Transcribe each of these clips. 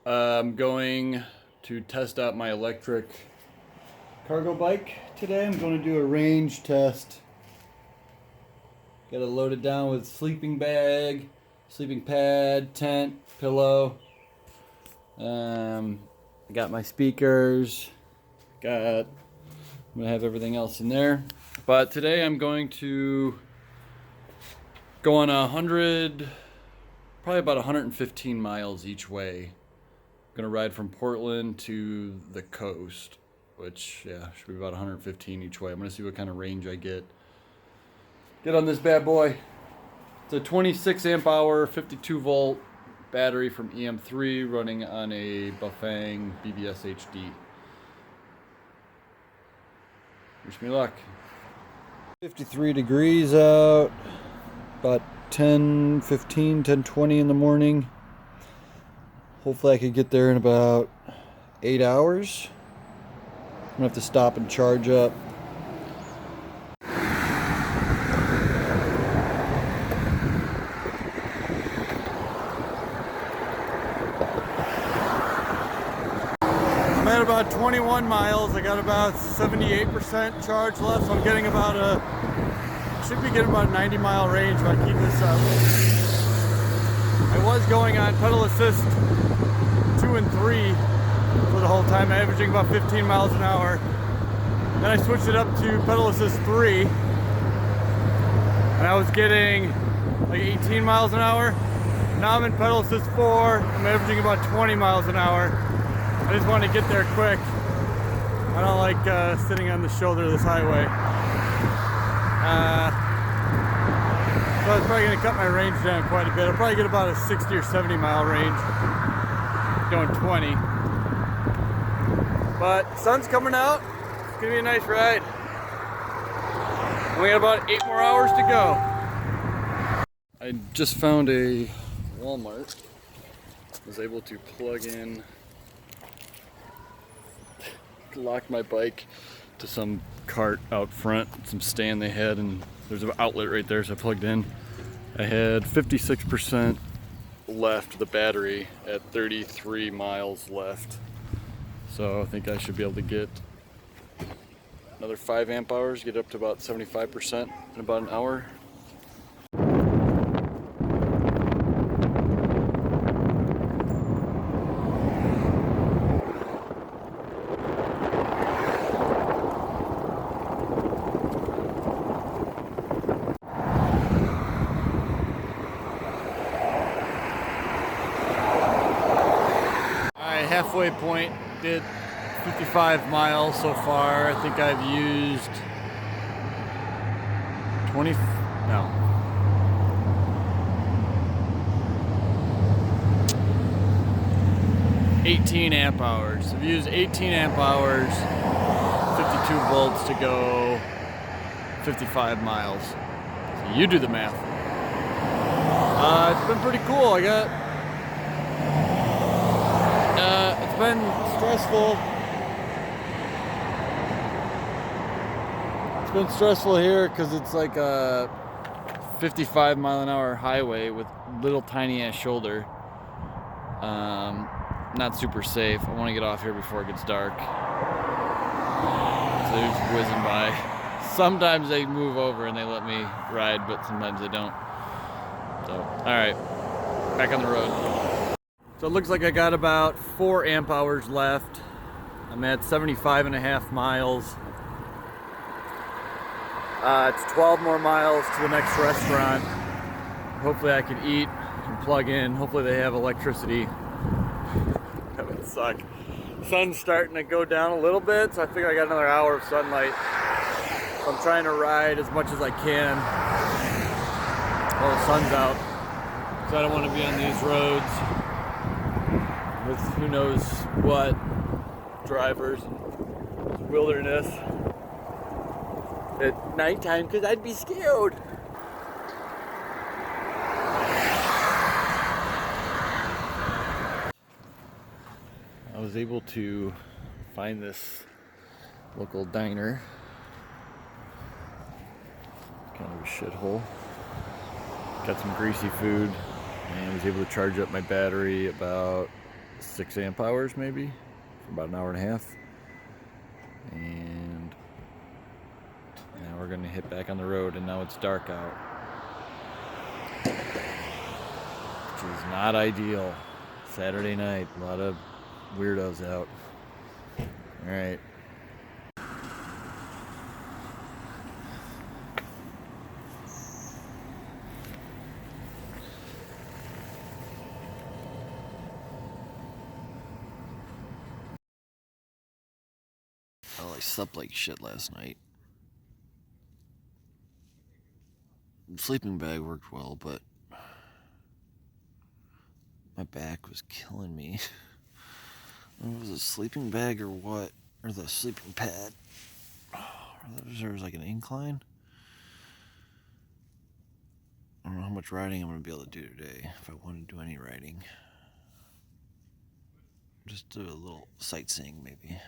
I'm going to test out my electric cargo bike today. I'm going to do a range test. Got to load it down with sleeping bag, sleeping pad, tent, pillow. I got my speakers. I'm gonna have everything else in there. But today I'm going to go on 100, probably about 115 miles each way. I'm gonna ride from Portland to the coast, which should be about 115 each way. I'm gonna see what kind of range I get on this bad boy. It's a 26 amp hour, 52 volt battery from EM3 running on a Bafang BBSHD. Wish me luck. 53 degrees out, about 10:20 in the morning. Hopefully I could get there in about 8 hours. I'm gonna have to stop and charge up. I'm at about 21 miles. I got about 78% charge left, so I'm getting should be getting about a 90-mile range if I keep this up. I was going on pedal assist 2 and 3 for the whole time, averaging about 15 miles an hour. Then I switched it up to pedal assist 3, and I was getting like 18 miles an hour. Now I'm in pedal assist 4, I'm averaging about 20 miles an hour. I just want to get there quick. I don't like sitting on the shoulder of this highway. So I was probably going to cut my range down quite a bit. I'll probably get about a 60 or 70 mile range going 20. But sun's coming out. It's going to be a nice ride. We got about 8 more hours to go. I just found a Walmart. Was able to plug in, lock my bike to some cart out front, some stand they had, and there's an outlet right there, so I plugged in. I had 56% left of the battery at 33 miles left. So I think I should be able to get another 5 amp hours, get up to about 75% in about an hour. Halfway point, did 55 miles so far. I think I've used 18 amp hours. I've used 18 amp hours, 52 volts to go 55 miles. So you do the math. It's been pretty cool. It's been stressful. It's been stressful here because it's like a 55 mile an hour highway with little tiny ass shoulder. Not super safe. I want to get off here before it gets dark. So they're just whizzing by. Sometimes they move over and they let me ride, but sometimes they don't. So, alright, back on the road. So it looks like I got about 4 amp hours left. I'm at 75.5 miles. It's 12 more miles to the next restaurant. Hopefully I can eat and plug in. Hopefully they have electricity. That would suck. Sun's starting to go down a little bit, so I figure I got another hour of sunlight. So I'm trying to ride as much as I can while the sun's out. So I don't want to be on these roads with who knows what drivers, wilderness at nighttime, because I'd be scared. I was able to find this local diner. Kind of a shithole. Got some greasy food and was able to charge up my battery about 6 amp hours maybe for about an hour and a half. And now we're gonna hit back on the road, and now it's dark out, which is not ideal. Saturday night, a lot of weirdos out. All right. Well, I slept like shit last night. The sleeping bag worked well, but my back was killing me. I don't know if it was a sleeping bag or what, or the sleeping pad. There was like an incline. I don't know how much riding I'm going to be able to do today, if I want to do any riding. Just do a little sightseeing maybe.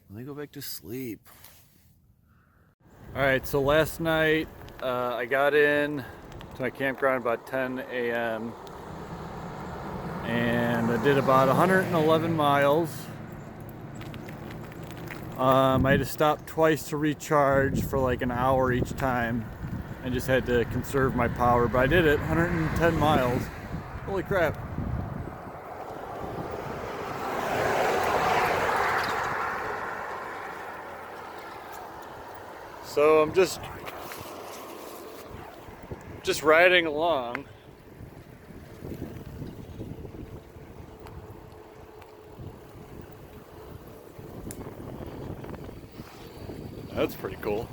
When they go back to sleep. Alright, so last night I got in to my campground about 10 a.m. and I did about 111 miles. I had to stop twice to recharge for like an hour each time. I just had to conserve my power, but I did it, 110 miles. Holy crap. So I'm just riding along. That's pretty cool.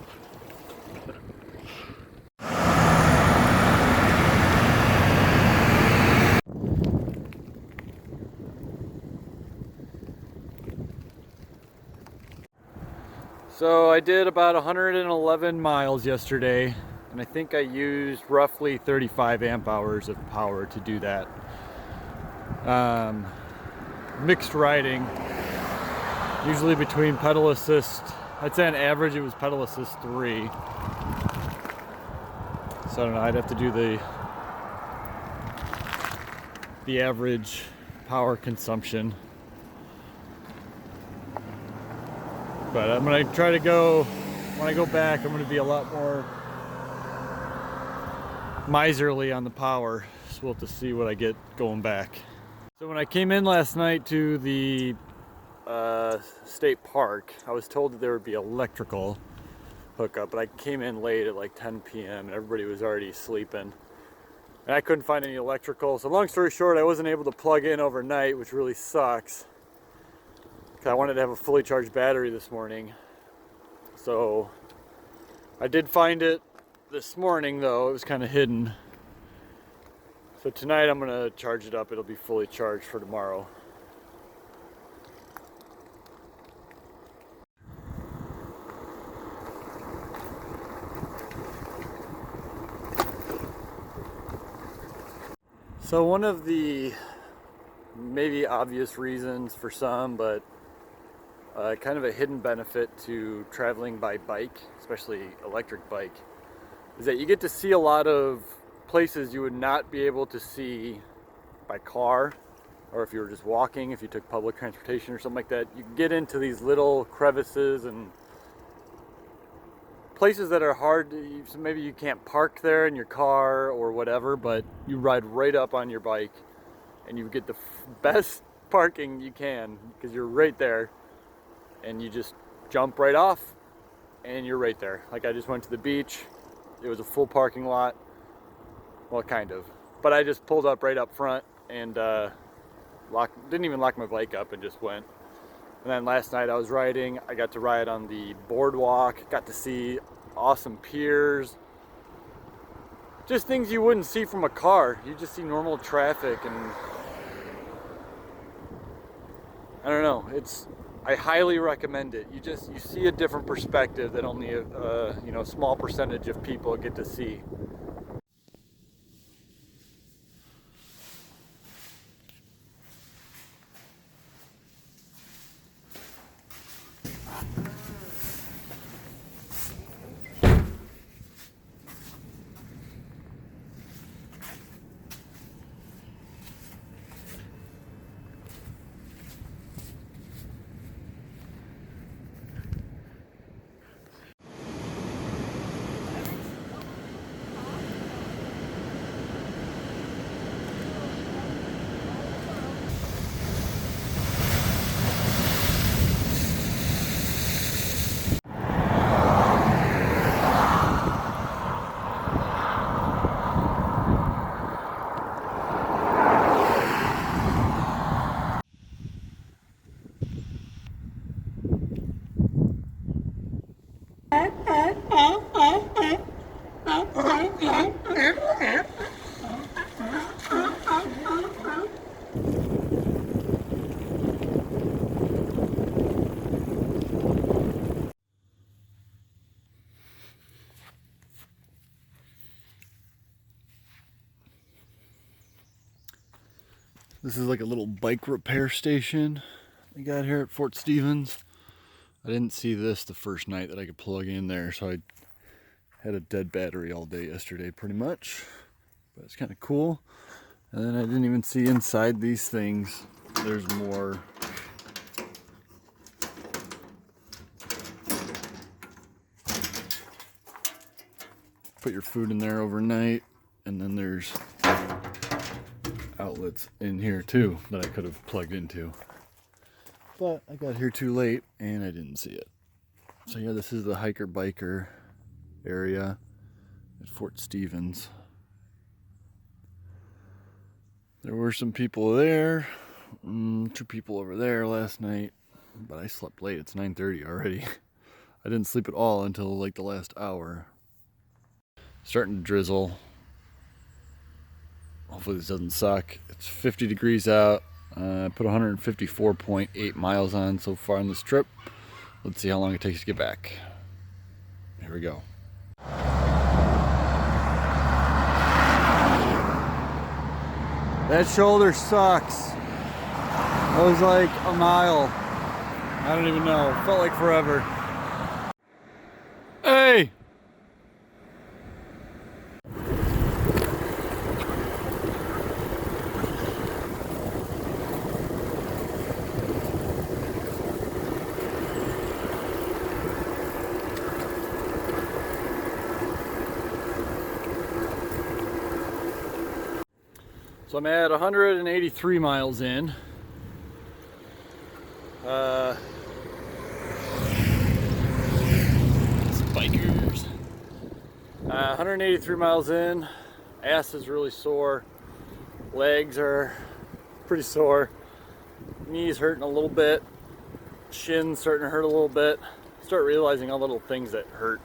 So I did about 111 miles yesterday, and I think I used roughly 35 amp hours of power to do that. Mixed riding, usually between pedal assist. I'd say on average it was pedal assist 3. So I don't know, I'd have to do the average power consumption. But I'm gonna try to go, when I go back, I'm gonna be a lot more miserly on the power. So we'll have to see what I get going back. So when I came in last night to the state park, I was told that there would be electrical hookup, but I came in late at like 10 p.m. and everybody was already sleeping. And I couldn't find any electrical. So long story short, I wasn't able to plug in overnight, which really sucks. I wanted to have a fully charged battery this morning. So I did find it this morning though, it was kind of hidden. So tonight I'm gonna charge it up, it'll be fully charged for tomorrow. So one of the maybe obvious reasons for some, but kind of a hidden benefit to traveling by bike, especially electric bike, is that you get to see a lot of places you would not be able to see by car, or if you were just walking, if you took public transportation or something like that. You get into these little crevices and places that are hard to, so maybe you can't park there in your car or whatever, but you ride right up on your bike and you get the best parking you can because you're right there. And you just jump right off and you're right there. Like I just went to the beach, it was a full parking lot, well kind of, but I just pulled up right up front and didn't even lock my bike up and just went. And then last night I was riding, I got to ride on the boardwalk, got to see awesome piers, just things you wouldn't see from a car. You just see normal traffic, and I don't know, I highly recommend it. You see a different perspective that only a small percentage of people get to see. This is like a little bike repair station we got here at Fort Stevens. I didn't see this the first night that I could plug in there, so I had a dead battery all day yesterday pretty much. But it's kind of cool. And then I didn't even see inside these things. There's more. Put your food in there overnight, and then there's outlets in here too that I could have plugged into. But I got here too late and I didn't see it. So yeah, this is the hiker biker area at Fort Stevens. There were some people there, 2 people over there last night, but I slept late. It's 9:30 already. I didn't sleep at all until like the last hour. Starting to drizzle. Hopefully this doesn't suck. It's 50 degrees out. I put 154.8 miles on so far on this trip. Let's see how long it takes to get back. Here we go. That shoulder sucks. That was like a mile. I don't even know. It felt like forever. Hey! So I'm at 183 miles in. Bikers. 183 miles in. Ass is really sore. Legs are pretty sore. Knees hurting a little bit. Shins starting to hurt a little bit. Start realizing all the little things that hurt.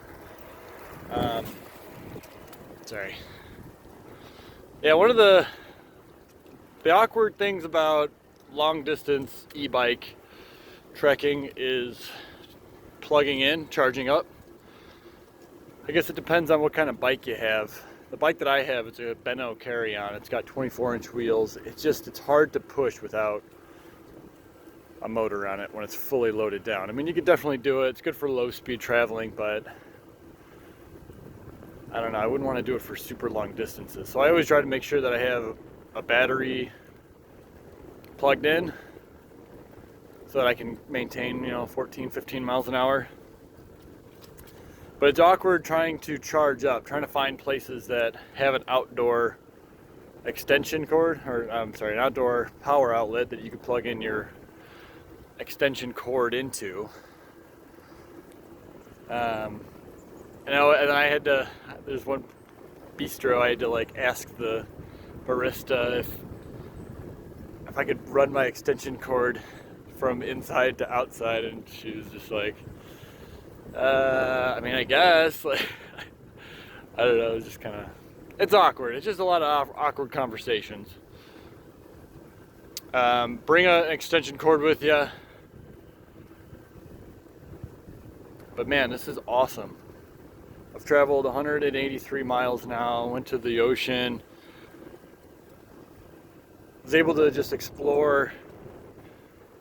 Sorry. Yeah, one of the awkward things about long distance e-bike trekking is plugging in, charging up. I guess it depends on what kind of bike you have. The bike that I have is a Benno Carry on. It's got 24-inch wheels. It's hard to push without a motor on it when it's fully loaded down. I mean, you could definitely do it. It's good for low speed traveling, but I don't know. I wouldn't want to do it for super long distances. So I always try to make sure that I have a battery plugged in so that I can maintain, 14, 15 miles an hour. But it's awkward trying to charge up, trying to find places that have an outdoor extension cord, or an outdoor power outlet that you can plug in your extension cord into. And I had to, there's one bistro I had to ask the barista if I could run my extension cord from inside to outside, and she was just like, I mean, I guess, I don't know, it's just kind of, it's awkward. It's just a lot of awkward conversations. Bring an extension cord with you. But man, this is awesome. I've traveled 183 miles now, went to the ocean, was able to just explore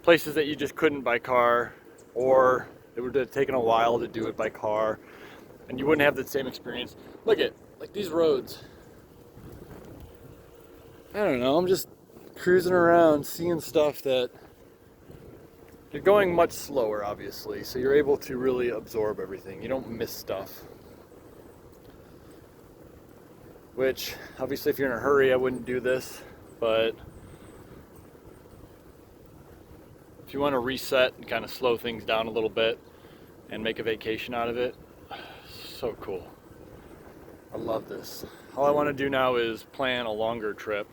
places that you just couldn't by car, or it would have taken a while to do it by car, and you wouldn't have the same experience. Look at, these roads. I don't know, I'm just cruising around, seeing stuff that you're going much slower, obviously, so you're able to really absorb everything. You don't miss stuff. Which, obviously, if you're in a hurry, I wouldn't do this, but if you want to reset and kind of slow things down a little bit and make a vacation out of it, so cool. I love this. All I want to do now is plan a longer trip.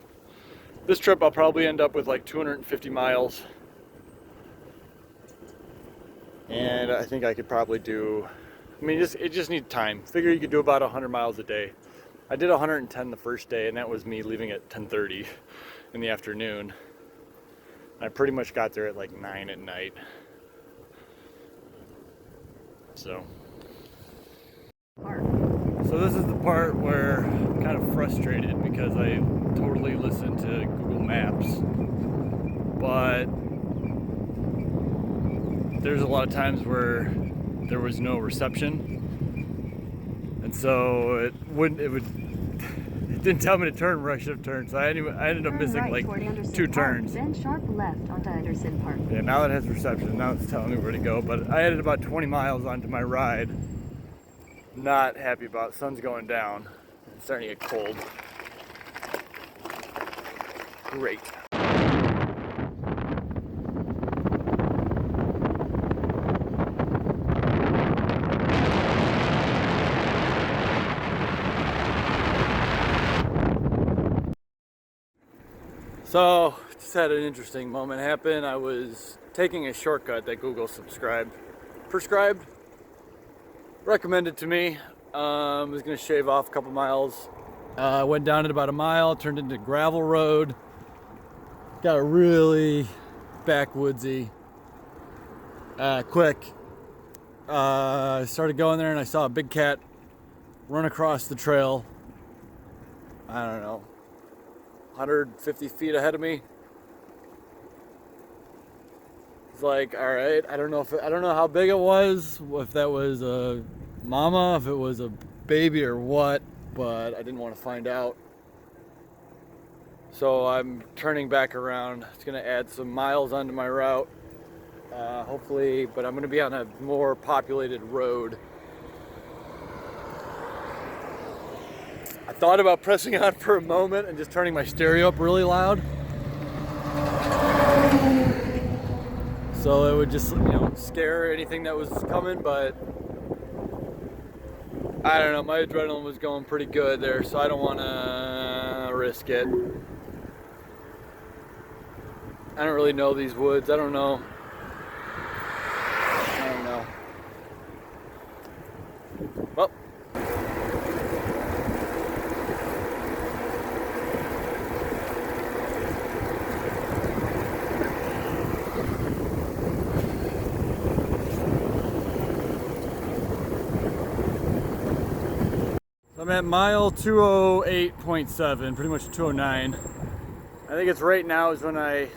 This trip I'll probably end up with 250 miles. And I think I could probably do, it just needs time. Figure you could do about 100 miles a day. I did 110 the first day, and that was me leaving at 10:30 in the afternoon. I pretty much got there at 9 at night. So this is the part where I'm kind of frustrated because I totally listened to Google Maps but there's a lot of times where there was no reception, and so it didn't tell me to turn where I should have turned, so I ended up missing right like two Park, turns. Then sharp left onto Anderson Park. Yeah, now it has reception. Now it's telling me where to go, but I added about 20 miles onto my ride. Not happy about it. Sun's going down. It's starting to get cold. Great. So, just had an interesting moment happen. I was taking a shortcut that Google prescribed, recommended to me. Was gonna shave off a couple miles. Went down at about a mile, turned into gravel road. Got a really backwoodsy, quick. I started going there and I saw a big cat run across the trail. I don't know, 150 feet ahead of me. It's like, all right, I don't know how big it was, if that was a mama, if it was a baby or what, but I didn't want to find out. So I'm turning back around. It's gonna add some miles onto my route, hopefully, but I'm gonna be on a more populated road. I thought about pressing on for a moment and just turning my stereo up really loud, so it would just, scare anything that was coming, but I don't know, my adrenaline was going pretty good there, so I don't want to risk it. I don't really know these woods. I don't know. Well. I'm at mile 208.7, pretty much 209. I think it's right now is when I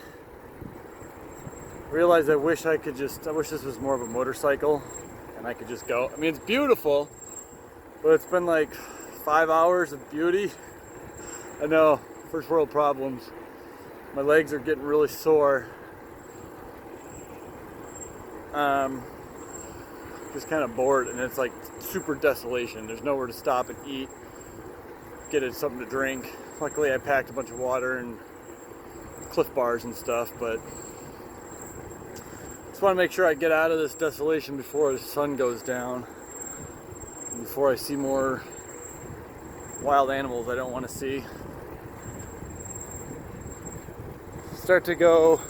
realized I wish this was more of a motorcycle and I could just go. I mean, it's beautiful, but it's been like 5 hours of beauty. I know, first world problems. My legs are getting really sore. Just kind of bored, and it's like super desolation. There's nowhere to stop and eat, get it something to drink. Luckily I packed a bunch of water and Cliff Bars and stuff, but just want to make sure I get out of this desolation before the sun goes down, and before I see more wild animals I don't want to see. Start to go,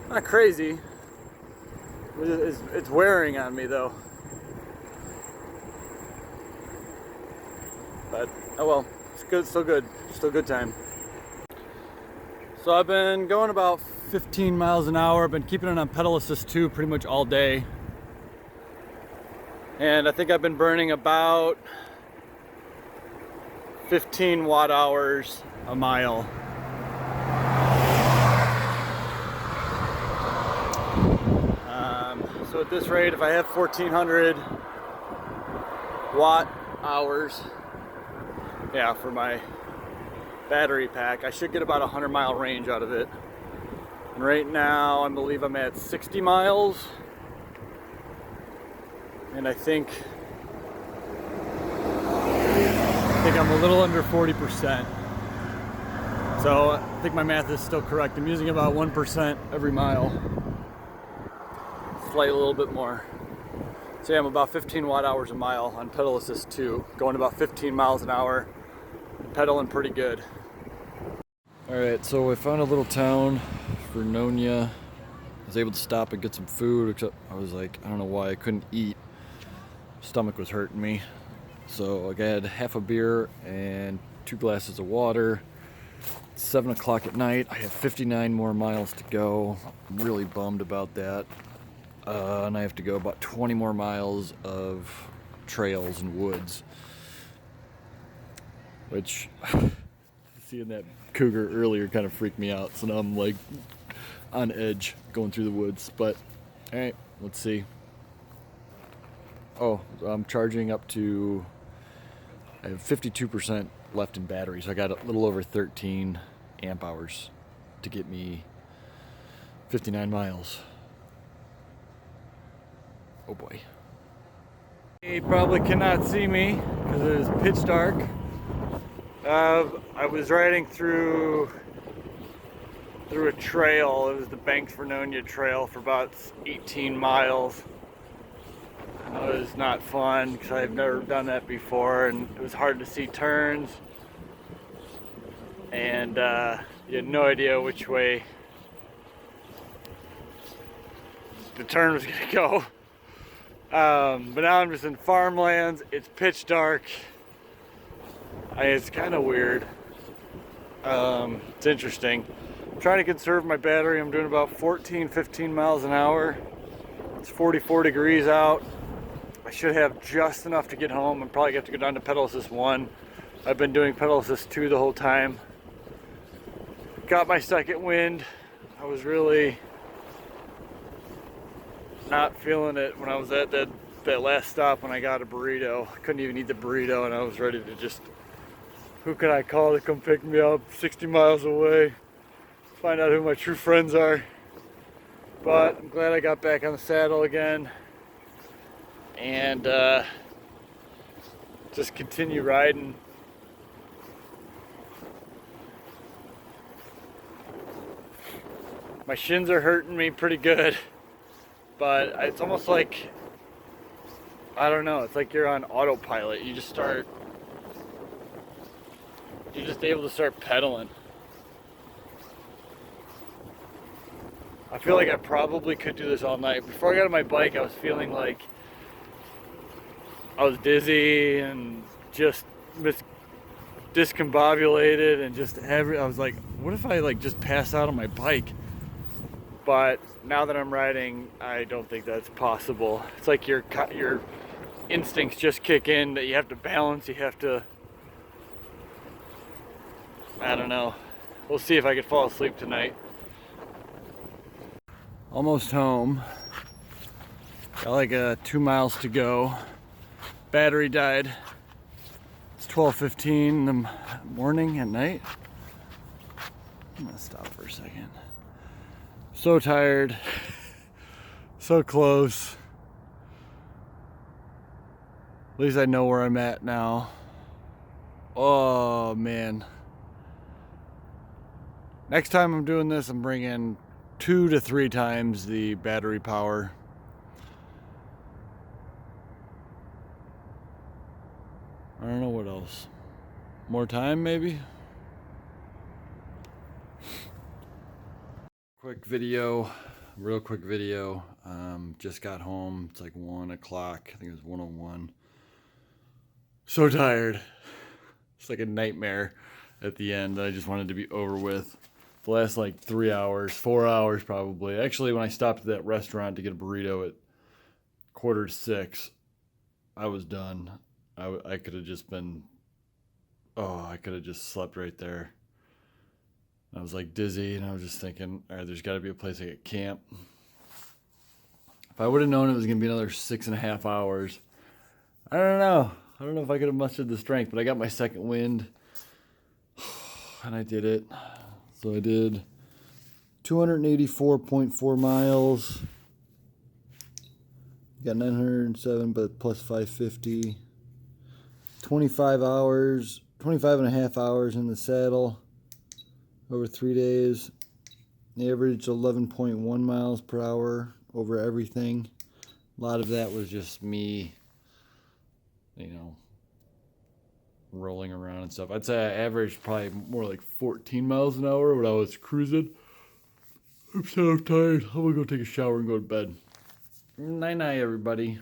not crazy. It's wearing on me though. But oh well, it's good, still good, still good time. So I've been going about 15 miles an hour. I've been keeping it on pedal assist 2 pretty much all day. And I think I've been burning about 15 watt hours a mile. So at this rate, if I have 1400 watt hours, yeah, for my battery pack, I should get about a 100-mile range out of it. And right now, I believe I'm at 60 miles. And I think I'm a little under 40%. So I think my math is still correct. I'm using about 1% every mile. Slightly a little bit more. So yeah, I'm about 15 watt hours a mile on pedal assist 2, going about 15 miles an hour, pedaling pretty good. All right, so I found a little town, Vernonia. I was able to stop and get some food, except I was like, I don't know why I couldn't eat. Stomach was hurting me. So I had half a beer and 2 glasses of water. It's 7 o'clock at night. I have 59 more miles to go. I'm really bummed about that. And I have to go about 20 more miles of trails and woods, which seeing that cougar earlier kind of freaked me out. So now I'm like on edge going through the woods. But all right, let's see. Oh, I'm charging up to, I have 52% left in battery. So I got a little over 13 amp hours to get me 59 miles. Oh boy. You probably cannot see me because it is pitch dark. I was riding through a trail. It was the Banks Vernonia Trail for about 18 miles. It was not fun because I've never done that before, and it was hard to see turns, and you had no idea which way the turn was gonna go. But now I'm just in farmlands. It's pitch dark. It's kind of weird. It's interesting. I'm trying to conserve my battery. I'm doing about 15 miles an hour. It's 44 degrees out. I should have just enough to get home. I'm probably going to have to go down to pedal assist 1. I've been doing pedal assist 2 the whole time. Got my second wind. I was really not feeling it when I was at that last stop when I got a burrito. I couldn't even eat the burrito, and I was ready to just, who can I call to come pick me up 60 miles away? Find out who my true friends are. But I'm glad I got back on the saddle again. And just continue riding. My shins are hurting me pretty good, but it's almost like, I don't know, it's like you're on autopilot. You're just able to start pedaling. I feel like I probably could do this all night. Before I got on my bike, I was feeling like I was dizzy and just discombobulated and just I was like, what if I like just pass out on my bike? But now that I'm riding, I don't think that's possible. It's like your instincts just kick in that you have to balance, you have to, I don't know. We'll see if I can fall asleep tonight. Almost home. Got like 2 miles to go. Battery died. It's 12:15 in the morning at night. I'm gonna stop for a second. So tired. So close. At least I know where I'm at now. Oh man. Next time I'm doing this, I'm bringing 2 to 3 times the battery power. I don't know what else. More time, maybe? Quick video, real quick video. Just got home. It's like 1 o'clock. I think it was 1:01. So tired. It's like a nightmare at the end. I just wanted to be over with. The last like 3 hours, 4 hours probably. Actually, when I stopped at that restaurant to get a burrito at 5:45, I was done. I could have just been, I could have just slept right there. I was like dizzy, and I was just thinking, all right, there's got to be a place I could camp. If I would have known it was going to be another 6.5 hours, I don't know. I don't know if I could have mustered the strength, but I got my second wind, and I did it. So I did 284.4 miles. Got 907, but plus 550. 25 hours, 25 and a half hours in the saddle over 3 days. Averaged 11.1 miles per hour over everything. A lot of that was just me, rolling around and stuff. I'd say I averaged probably more like 14 miles an hour when I was cruising. I'm so tired. I'm gonna go take a shower and go to bed. Night night, everybody.